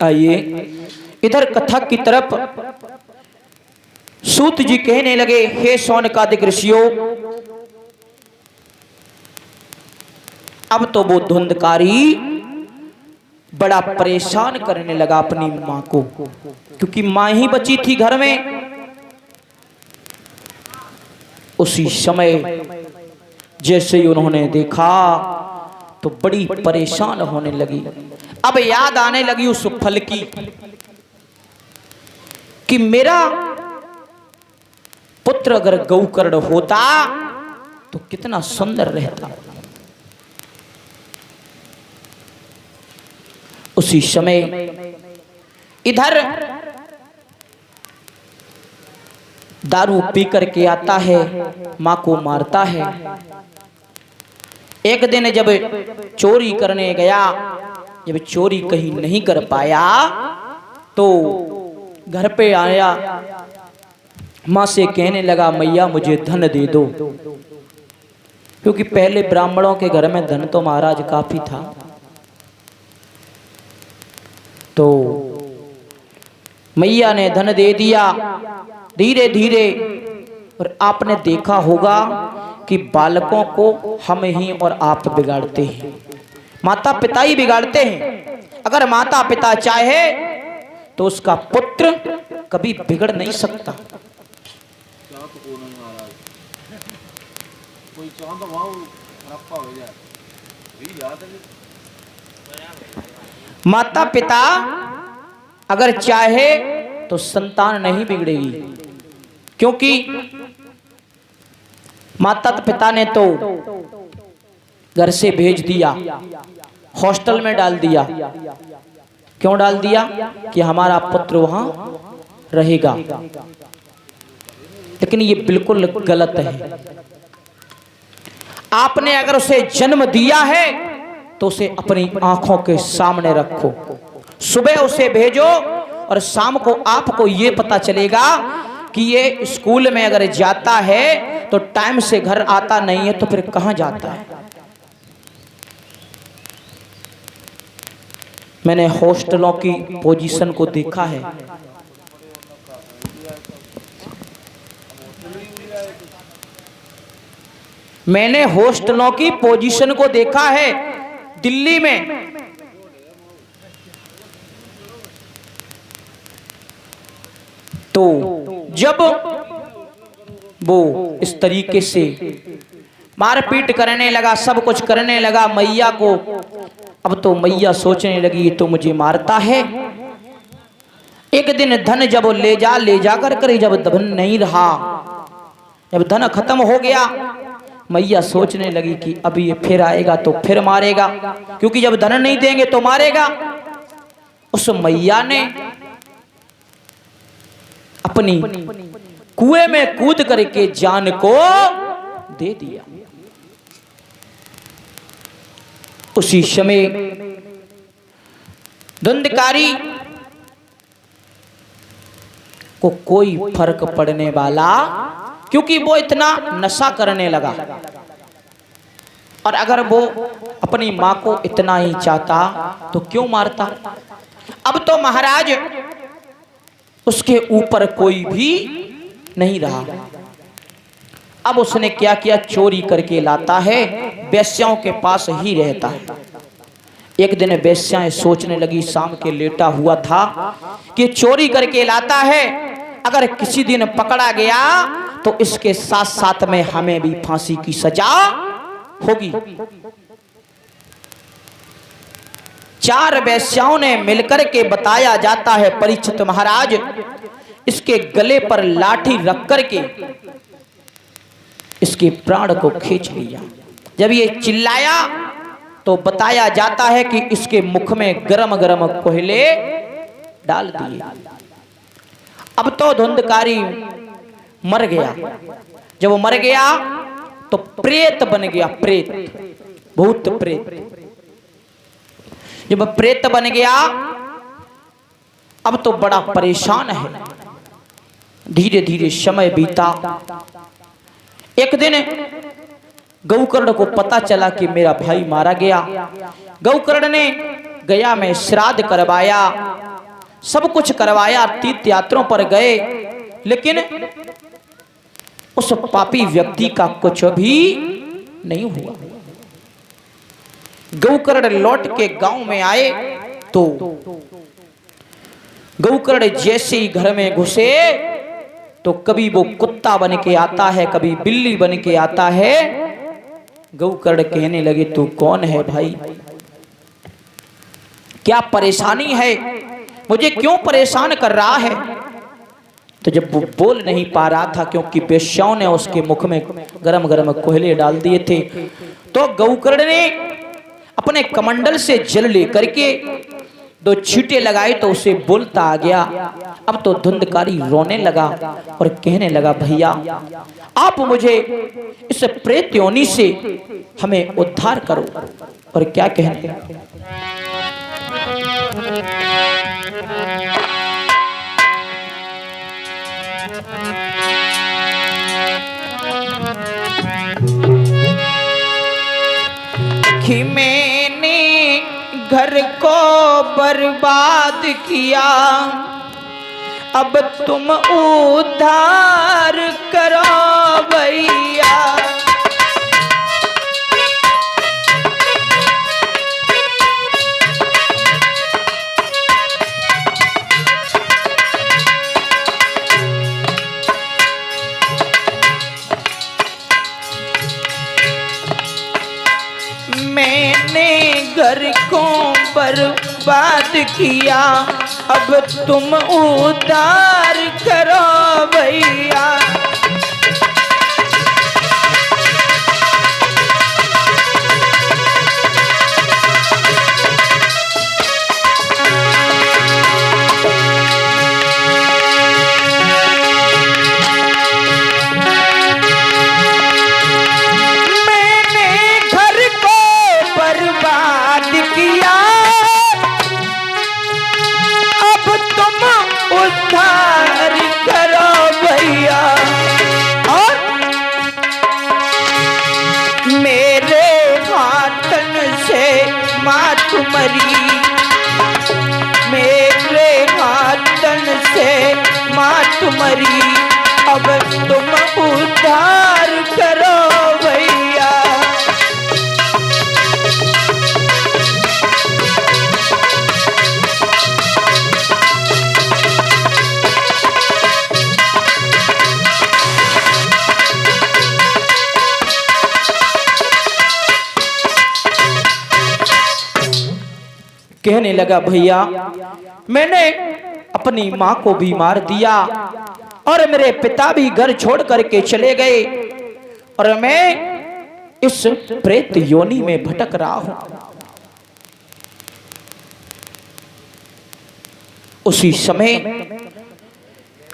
आइए इधर कथक की तरफ सूत जी कहने लगे, हे शौनकादिक ऋषियों, अब तो वो धुंधकारी बड़ा परेशान करने लगा अपनी मां को, क्योंकि मां ही बची थी घर में। उसी समय जैसे ही उन्होंने देखा तो बड़ी परेशान होने लगी। अब याद आने लगी उस फल की कि मेरा पुत्र अगर गौकर्ण होता तो कितना सुंदर रहता। उसी समय इधर दारू पी करके आता है, मां को मारता है। एक दिन जब चोरी करने गया, जब चोरी कहीं नहीं कर पाया तो घर पे आया, मां से कहने लगा, मैया मुझे धन दे दो, क्योंकि पहले ब्राह्मणों के घर में धन तो महाराज काफी था। तो मैया ने धन दे दिया धीरे धीरे। और आपने देखा होगा कि बालकों को हम ही और आप बिगाड़ते हैं, माता पिता ही बिगाड़ते हैं। अगर माता पिता चाहे तो उसका पुत्र कभी बिगड़ नहीं सकता। माता पिता अगर चाहे तो संतान नहीं बिगड़ेगी, क्योंकि माता पिता ने तो घर से भेज दिया, हॉस्टल में डाल दिया। क्यों डाल दिया? कि हमारा पुत्र वहां रहेगा। लेकिन ये बिल्कुल गलत है। आपने अगर उसे जन्म दिया है तो उसे अपनी आंखों के सामने रखो। सुबह उसे भेजो और शाम को आपको ये पता चलेगा कि ये स्कूल में अगर जाता है तो टाइम से घर आता नहीं है, तो फिर कहां जाता है। मैंने हॉस्टलों की पोजीशन को देखा है। मैंने हॉस्टलों की पोजीशन को देखा है दिल्ली में। तो जब वो इस तरीके से मारपीट करने लगा, सब कुछ करने लगा मैया को, अब तो मैया सोचने लगी तो मुझे मारता है। एक दिन धन जब ले जा कर जब धन नहीं रहा, जब धन खत्म हो गया, मैया सोचने लगी कि अब ये फिर आएगा तो फिर मारेगा, क्योंकि जब धन नहीं देंगे तो मारेगा। उस मैया ने अपनी कुएं में कूद करके जान को दे दिया। उसी समय धुंधकारी को कोई फर्क पड़ने वाला, क्योंकि वो इतना नशा करने लगा। और अगर वो अपनी मां को इतना ही चाहता तो क्यों मारता। अब तो महाराज उसके ऊपर कोई भी नहीं रहा। अब उसने क्या किया, चोरी करके लाता है, वेश्याओं के पास ही रहता है। एक दिन वेश्याएं सोचने लगी, शाम के लेटा हुआ था कि चोरी करके लाता है, अगर किसी दिन पकड़ा गया तो इसके साथ साथ में हमें भी फांसी की सजा होगी। 4 वेश्याओं ने मिलकर के बताया जाता है, परीक्षित महाराज इसके गले पर लाठी रख करके इसके प्राण को खींच लिया। जब ये चिल्लाया तो बताया जाता है कि इसके मुख में गरम गरम कोयले डाल दिए। अब तो धुंधकारी मर गया। जब वो मर गया तो प्रेत बन गया, प्रेत, भूत प्रेत। जब प्रेत बन गया अब तो बड़ा परेशान है। धीरे धीरे समय बीता। एक दिन गौकर्ण को पता चला कि मेरा भाई मारा गया। गौकर्ण ने गया में श्राद्ध करवाया सब कुछ करवाया, तीर्थ यात्रों पर गए, लेकिन उस पापी व्यक्ति का कुछ भी नहीं हुआ। गौकर्ण लौट के गांव में आए तो गौकर्ण जैसे ही घर में घुसे तो कभी वो कुत्ता बन के आता है, कभी बिल्ली बन के आता है। गौकर्ण कहने लगे, तू कौन है भाई, क्या परेशानी है, मुझे क्यों परेशान कर रहा है? तो जब वो बोल नहीं पा रहा था, क्योंकि वेश्याओं ने उसके मुख में गरम गरम कोयले डाल दिए थे, तो गौकर्ण ने अपने कमंडल से जल लेकर के 2 छींटे लगाए तो उसे बोलता आ गया। अब तो धुंधकारी रोने लगा और कहने लगा, भैया आप मुझे इस प्रेत योनि से हमें उद्धार करो। और क्या कहने, कि मैंने घर को बर्बाद किया, अब तुम उद्धार करो भैया। मैंने घर को बर्बाद किया, अब तुम उद्धार करो भैया। उद्धार करो भैया। और मेरे हाथन से मात मरी, मेरे हाथन से मात मरी, अब तुम उद्धार करो भैया। कहने लगा, भैया मैंने अपनी मां को भी मार दिया और मेरे पिता भी घर छोड़ करके चले गए और मैं इस प्रेत योनि में भटक रहा हूं। उसी समय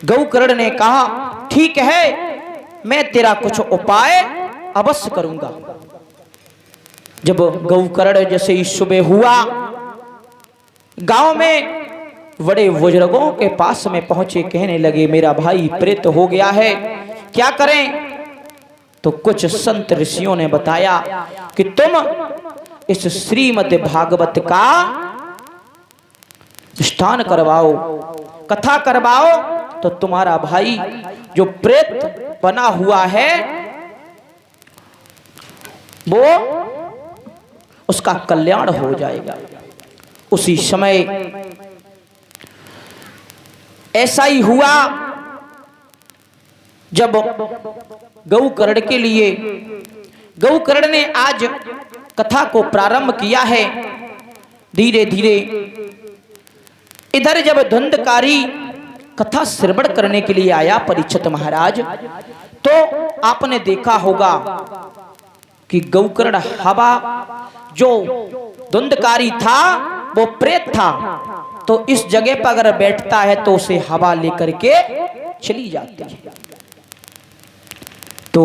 गौकर्ण ने कहा, ठीक है, मैं तेरा कुछ उपाय अवश्य करूंगा। जब गौकर्ण जैसे ही सुबह हुआ, गांव में बड़े बुजुर्गों के पास में पहुंचे, कहने लगे, मेरा भाई प्रेत हो गया है, क्या करें? तो कुछ संत ऋषियों ने बताया कि तुम इस श्रीमद् भागवत का स्थान करवाओ, कथा करवाओ, तो तुम्हारा भाई जो प्रेत बना हुआ है वो उसका कल्याण हो जाएगा। उसी समय ऐसा ही हुआ। जब गौकर्ण के लिए गौकर्ण ने आज कथा को प्रारंभ किया है, धीरे धीरे इधर जब धुंधकारी कथा श्रवण करने के लिए आया परीक्षित महाराज, तो आपने देखा होगा कि गौकर्ण हवा, जो धुंधकारी था वो प्रेत था, तो इस जगह पर अगर बैठता है तो उसे हवा लेकर के चली जाती है। तो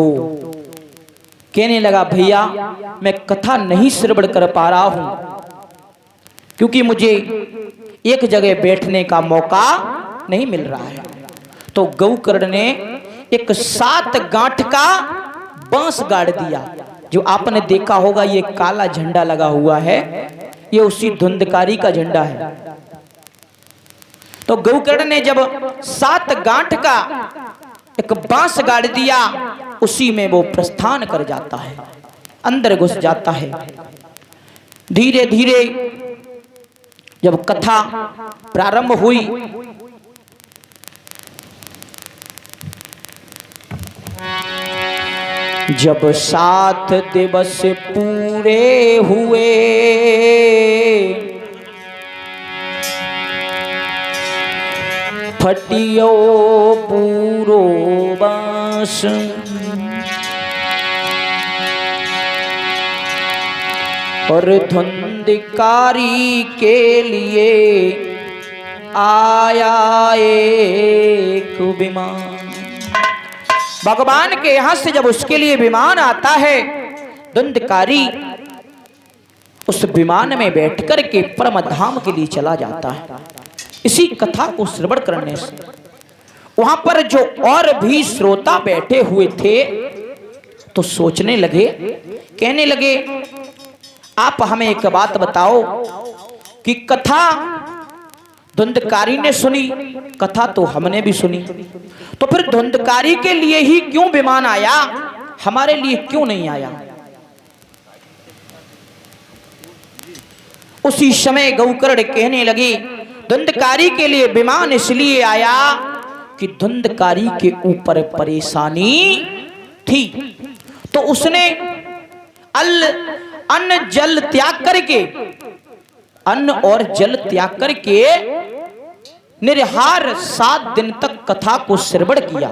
कहने लगा, भैया मैं कथा नहीं श्रवण कर पा रहा हूं क्योंकि मुझे एक जगह बैठने का मौका नहीं मिल रहा है। तो गौकर्ण ने एक 7 गांठ का बांस गाड़ दिया। जो आपने देखा होगा ये काला झंडा लगा हुआ है, ये उसी धुंधकारी का झंडा है। तो गोकर्ण ने जब 7 गांठ का एक बांस गाड़ दिया, उसी में वो प्रस्थान कर जाता है, अंदर घुस जाता है। धीरे धीरे जब कथा प्रारंभ हुई, जब 7 दिवस पूरे हुए, फटियो पूरो बांस, और धुंधकारी के लिए आया एक विमान। भगवान के यहां से जब उसके लिए विमान आता है, धुंधकारी उस विमान में बैठकर के परम धाम के लिए चला जाता है। इसी कथा को श्रवण करने से वहां पर जो और भी श्रोता बैठे हुए थे तो सोचने लगे, कहने लगे, आप हमें एक बात बताओ कि कथा धुंधकारी ने सुनी, कथा तो हमने भी सुनी, तो फिर धुंधकारी के लिए ही क्यों विमान आया, हमारे लिए क्यों नहीं आया? उसी समय गोकर्ण कहने लगे, धुंधकारी के लिए विमान इसलिए आया कि धुंधकारी के ऊपर परेशानी थी, तो उसने अन्न जल त्याग करके, अन्न और जल त्याग करके निराहार 7 दिन तक कथा को श्रवण किया,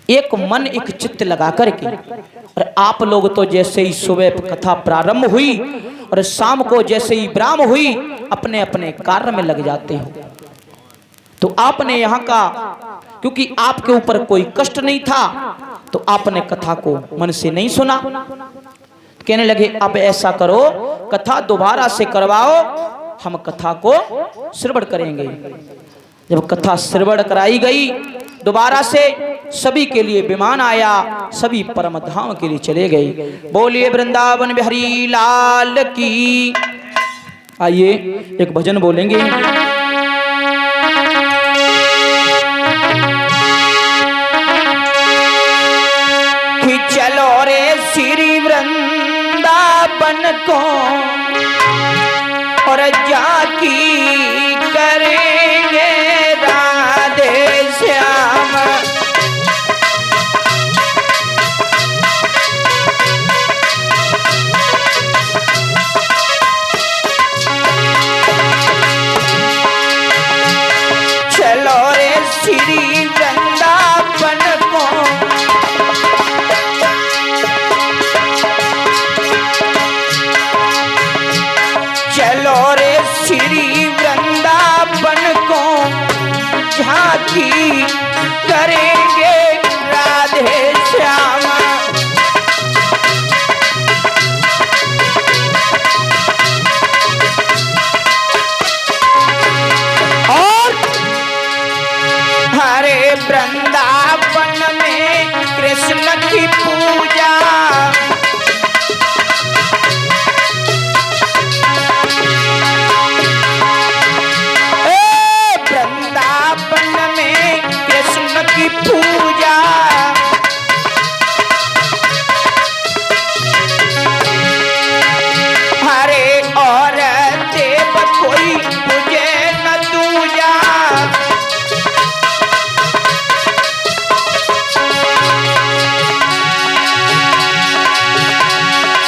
एक मन एक चित्त लगा करके। और आप लोग तो जैसे ही सुबह कथा प्रारंभ हुई और शाम को जैसे ही विराम हुई, अपने अपने कार्य में लग जाते हो। तो आपने यहाँ का, क्योंकि आपके ऊपर कोई कष्ट नहीं था, तो आपने कथा को मन से नहीं सुना। कहने लगे, अब ऐसा करो, कथा दोबारा से करवाओ, हम कथा को श्रवण करेंगे। जब कथा श्रवण कराई गई, दोबारा से सभी के लिए विमान आया, सभी परम धाम के लिए चले गए। बोलिए वृंदावन बिहारी लाल की। आइए एक भजन बोलेंगे। कि चलो रे श्री वृंदावन को और जाकी करेंगे राधे श्याम। चलो रे श्री वृंदावन को श्री वृंदावन को झांकी करेंगे राधे श्याम। और हरे वृंदावन में कृष्ण की पूजा, की पूजा, हरे और देव कोई मुझे न दूजा।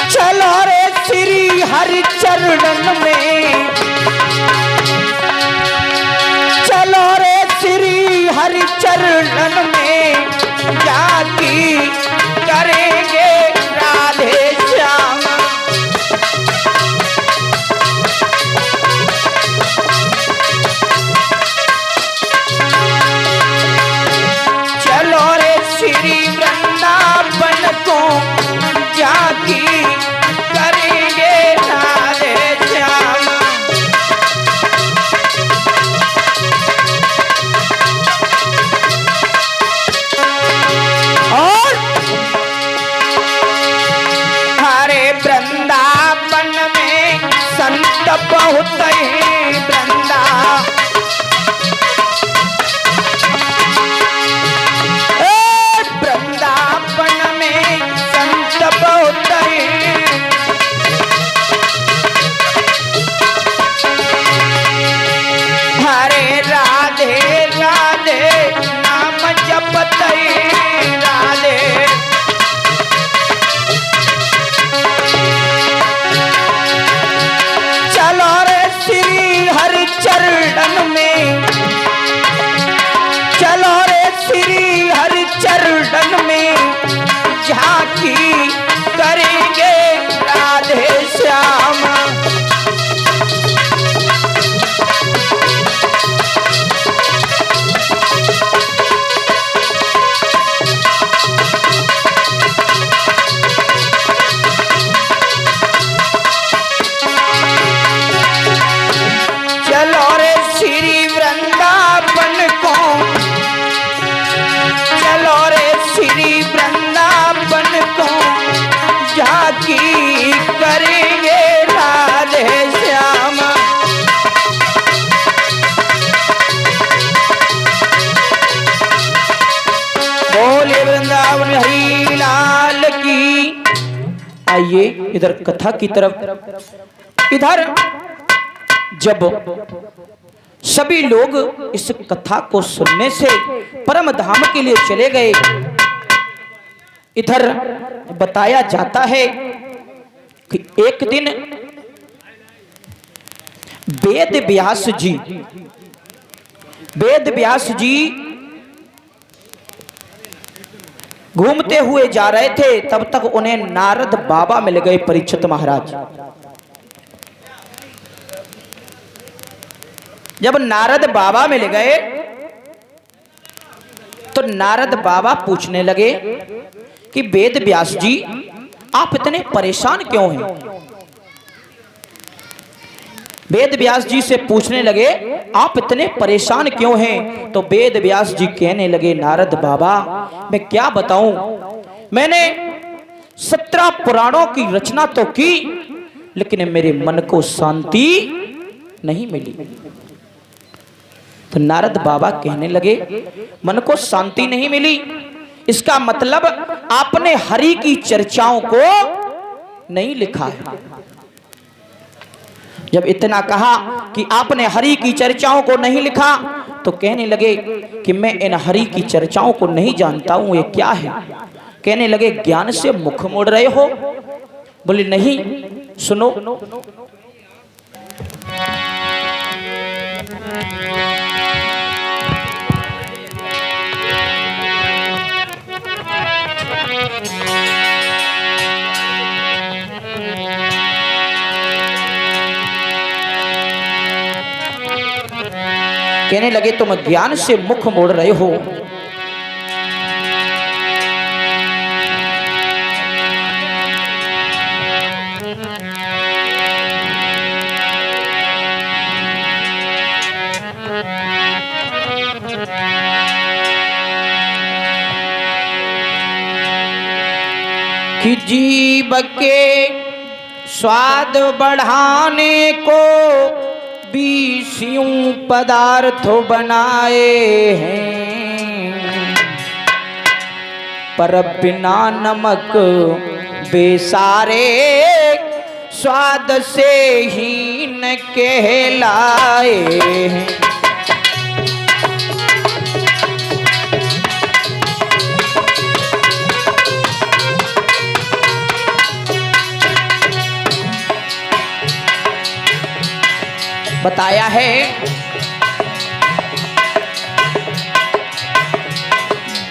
चलो रे श्री हरि चरणन में, चलो रे श्री हरि चरणन में जाकी करेंगे राधे श्याम। चलो रे श्री वृंदावन को जाकी करेंगे राधे श्याम। वृंदावन में संत बहुत ही, श्री हरि चरण में, चलो रे श्री हरि चरण में, झांकी करेंगे राधे श्याम। झांकी करेंगे राधे श्याम। बोले वृंदावन हरि लाल की। आइए इधर कथा की तरफ। इधर जब सभी लोग इस कथा को सुनने से परम धाम के लिए चले गए, इधर बताया जाता है कि एक दिन वेद व्यास जी घूमते हुए जा रहे थे, तब तक उन्हें नारद बाबा मिल गए, परीक्षित महाराज। जब नारद बाबा मिल गए तो नारद बाबा पूछने लगे कि वेद व्यास जी आप इतने परेशान क्यों हैं। वेद व्यास जी से पूछने लगे आप इतने परेशान क्यों हैं। तो वेद व्यास जी कहने लगे नारद बाबा मैं क्या बताऊं, मैंने 17 पुराणों की रचना तो की लेकिन मेरे मन को शांति नहीं मिली। तो नारद बाबा कहने लगे मन को शांति नहीं मिली, इसका मतलब आपने हरि की चर्चाओं को नहीं लिखा है। जब इतना कहा कि आपने हरि की चर्चाओं को नहीं लिखा तो कहने लगे कि मैं इन हरि की चर्चाओं को नहीं जानता हूं, ये क्या है। कहने लगे ज्ञान से मुख मोड़ रहे हो। बोले नहीं, सुनो। कहने लगे तुम ज्ञान से मुख मोड़ रहे हो। कि जीव के स्वाद बढ़ाने को 20 पदार्थ बनाए हैं, पर बिना नमक बेसारे स्वाद से हीन कहलाए हैं। बताया है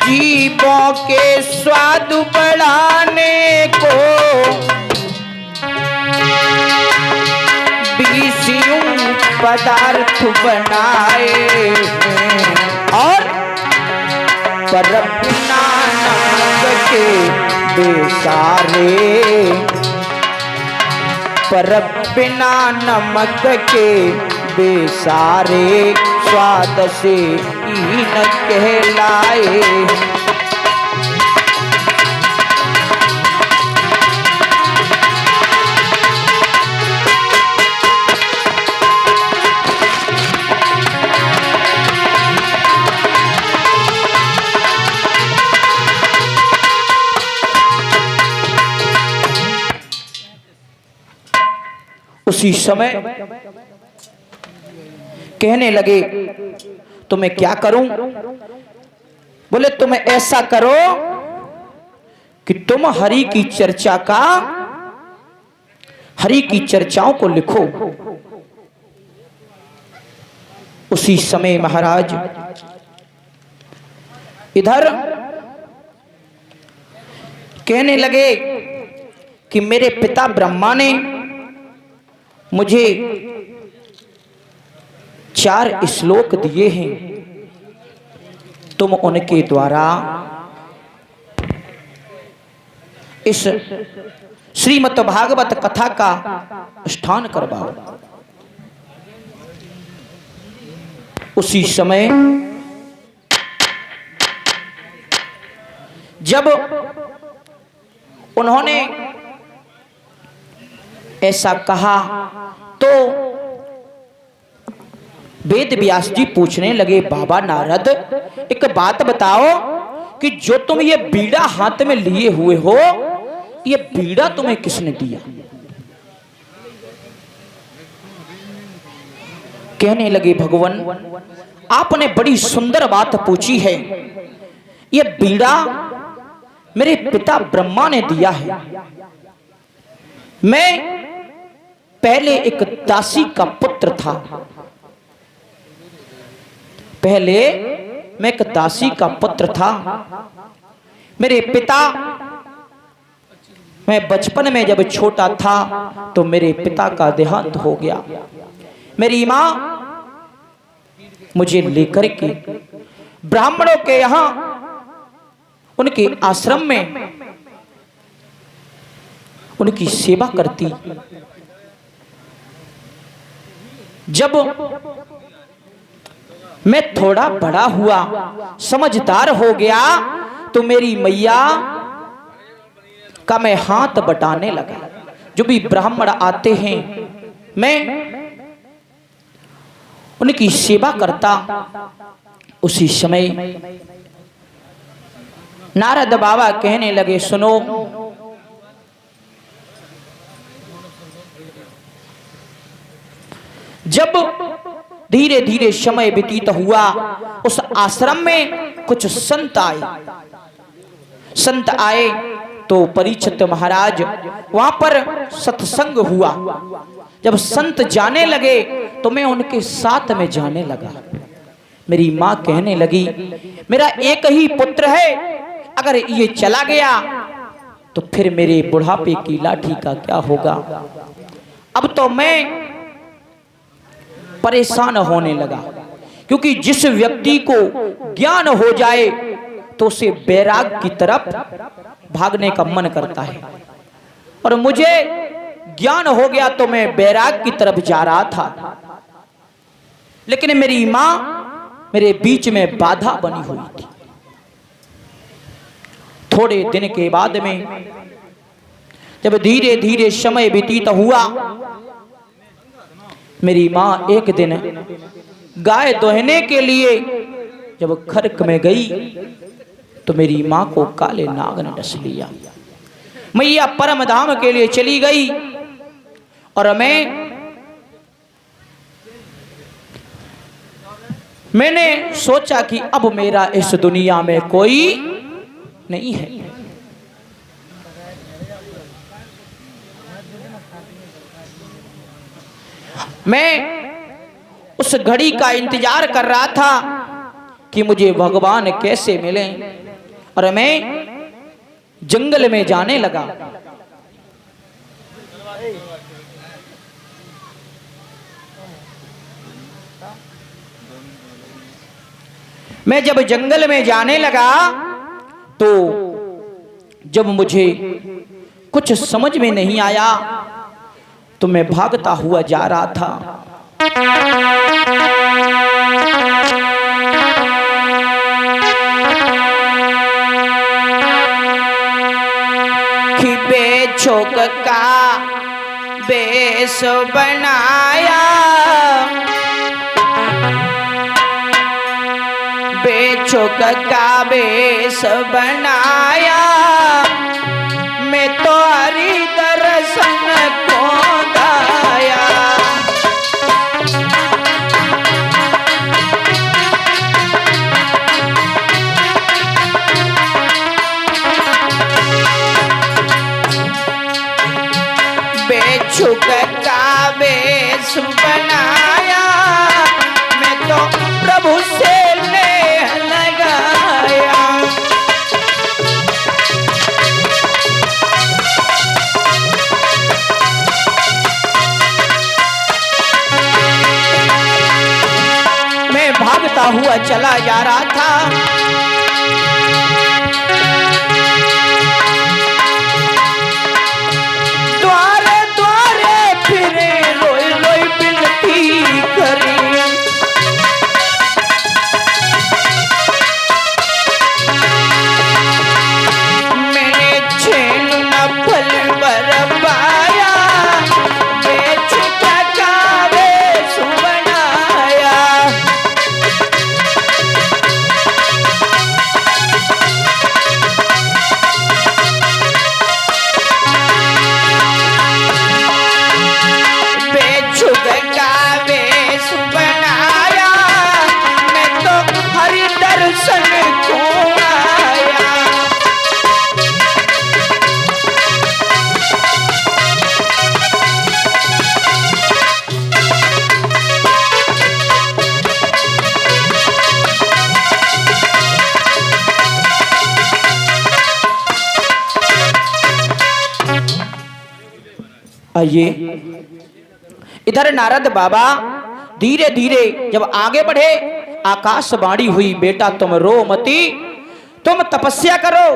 जीवों के स्वाद बढ़ाने को 20 पदार्थ बनाए और पर बिना नमक के बेसारे, पर बिना नमक के बेसारे स्वाद से हीन कहलाए। उसी समय कहने लगे तो मैं क्या करूं। बोले तुम ऐसा करो कि तुम हरि की चर्चा का, हरि की चर्चाओं को लिखो उसी समय महाराज इधर कहने लगे कि मेरे पिता ब्रह्मा ने मुझे 4 श्लोक दिए हैं, तुम उनके द्वारा इस श्रीमद् भागवत कथा का अनुष्ठान करवाओ। उसी समय जब उन्होंने ऐसा कहा तो वेद व्यास जी पूछने लगे, बाबा नारद एक बात बताओ कि जो तुम ये बीड़ा हाथ में लिए हुए हो, ये बीड़ा तुम्हें किसने दिया? कहने लगे, भगवान आपने बड़ी सुंदर बात पूछी है, ये बीड़ा मेरे पिता ब्रह्मा ने दिया है। मैं पहले एक दासी का पुत्र था, पहले मैं एक दासी का पुत्र था। मेरे पिता, मैं बचपन में जब छोटा था तो मेरे पिता का देहांत हो गया। मेरी मां मुझे लेकर के ब्राह्मणों के यहां उनके आश्रम में उनकी सेवा करती। जब मैं थोड़ा बड़ा हुआ, समझदार हो गया, तो मेरी मैया का मैं हाथ बटाने लगा। जो भी ब्राह्मण आते हैं मैं उनकी सेवा करता। उसी समय नारद बाबा कहने लगे, सुनो, जब धीरे धीरे समय व्यतीत हुआ, उस आश्रम में कुछ संत आए। संत आए तो परीक्षित महाराज वहां पर सत्संग हुआ। जब संत जाने लगे तो मैं उनके साथ में जाने लगा। मेरी मां कहने लगी, मेरा एक ही पुत्र है, अगर ये चला गया तो फिर मेरे बुढ़ापे की लाठी का क्या होगा? अब तो मैं परेशान होने लगा, क्योंकि जिस व्यक्ति को ज्ञान हो जाए तो उसे बैराग की तरफ भागने का मन करता है, और मुझे ज्ञान हो गया तो मैं बैराग की तरफ जा रहा था। लेकिन मेरी मां मेरे बीच में बाधा बनी हुई थी। थोड़े दिन के बाद में जब धीरे धीरे समय व्यतीत हुआ, मेरी मां एक दिन गाय दोहने के लिए जब खर्क में गई तो मेरी मां को काले नाग ने डस लिया। मैया परम धाम के लिए चली गई और मैंने सोचा कि अब मेरा इस दुनिया में कोई नहीं है। मैं उस घड़ी का इंतजार कर रहा था कि मुझे भगवान कैसे मिले, और मैं जंगल में जाने लगा। मैं जब जंगल में जाने लगा तो जब मुझे कुछ समझ में नहीं आया तो मैं भागता हुआ जा रहा था। कि बेचोक का बेस बनाया, बेचोक का बेस बनाया, मैं तो हरि दर्शन को गाया। बेचुक का बेस बनाया, मैं तो प्रभु से नेह लगाया। मैं भागता हुआ चला जा रहा था, द्वारे द्वारे फिरे रोई रोई बिनती करी। मैंने छेन न फल बरपाया, बेच टकावे सुबनाया। आइए, इधर नारद बाबा धीरे धीरे जब आगे बढ़े, आकाशवाणी हुई, बेटा तुम रो मती, तुम तपस्या करो।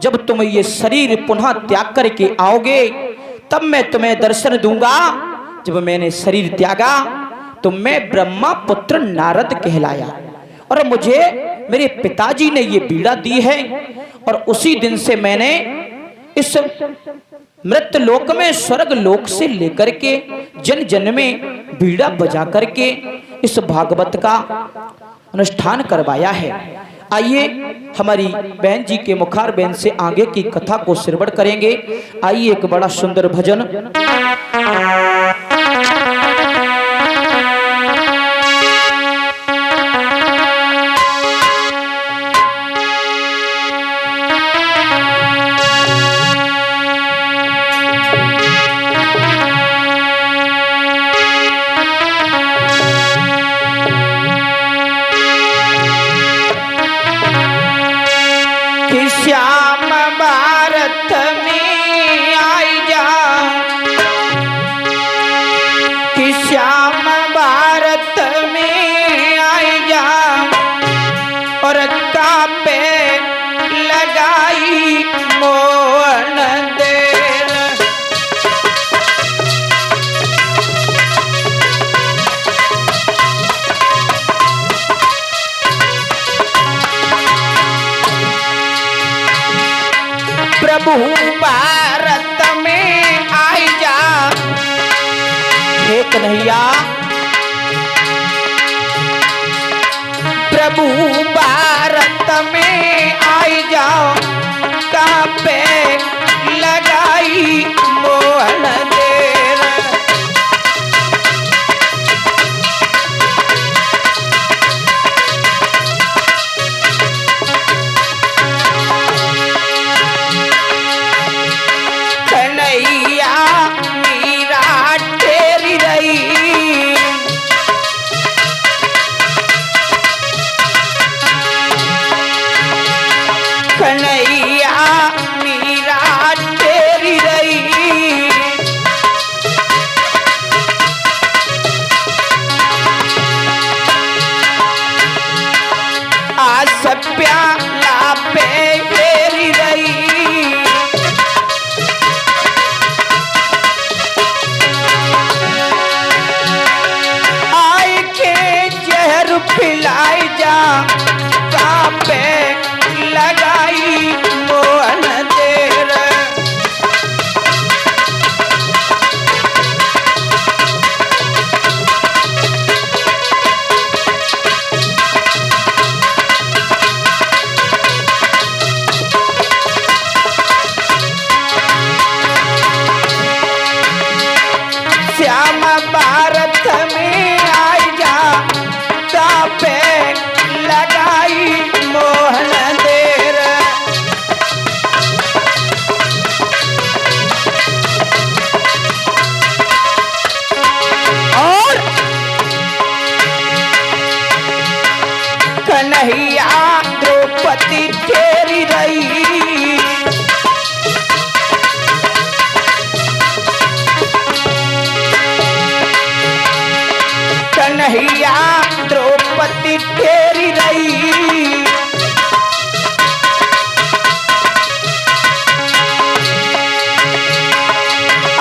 जब तुम ये शरीर पुनः त्याग करके आओगे तब मैं तुम्हें दर्शन दूंगा। जब मैंने शरीर त्यागा तो मैं ब्रह्मा पुत्र नारद कहलाया और मुझे मेरे पिताजी ने ये बीड़ा दी है। और उसी दिन से मैंने इस मृत लोक में स्वर्ग लोक से लेकर के जन जन में बीड़ा बजा करके इस भागवत का अनुष्ठान करवाया है। आइए हमारी बहन जी के मुखार बहन से आगे की कथा को श्रवण करेंगे। आइए एक बड़ा सुंदर भजन। श्याम भारत में आई जा, कि श्याम भारत में आई जा, और कापे लगाई मोहन देर। प्रभु भारत में आई जा, हे कन्हैया प्रभु भारत में आई जाओ, कहाँ पे लगाई मोहन देर। कन्हैया मीरा तेरी रही, कन्हैया मीरा तेरी रही। आस प्याला पे घेरी रही, आई के जहर पिलाई जा, कापे लगाई मोहन देर। श्याम भारत में आई जा, कापे कन्हैया द्रौपदी तेरी रही, कन्हैया द्रौपदी तेरी रही।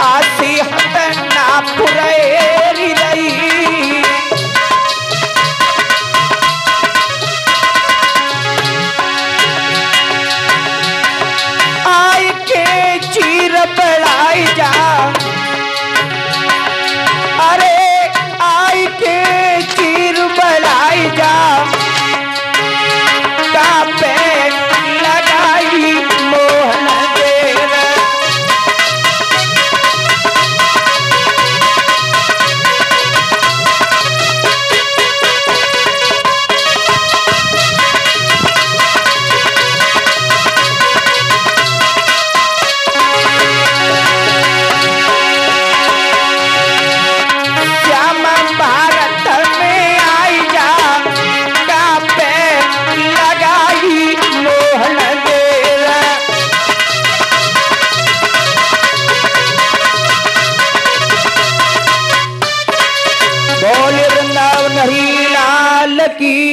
आसी हतना पुरेरी रही, आई के चीर बढ़ाई जा, अरे आई के चीर बढ़ाई जा, कापे लगाई मोहन देव। की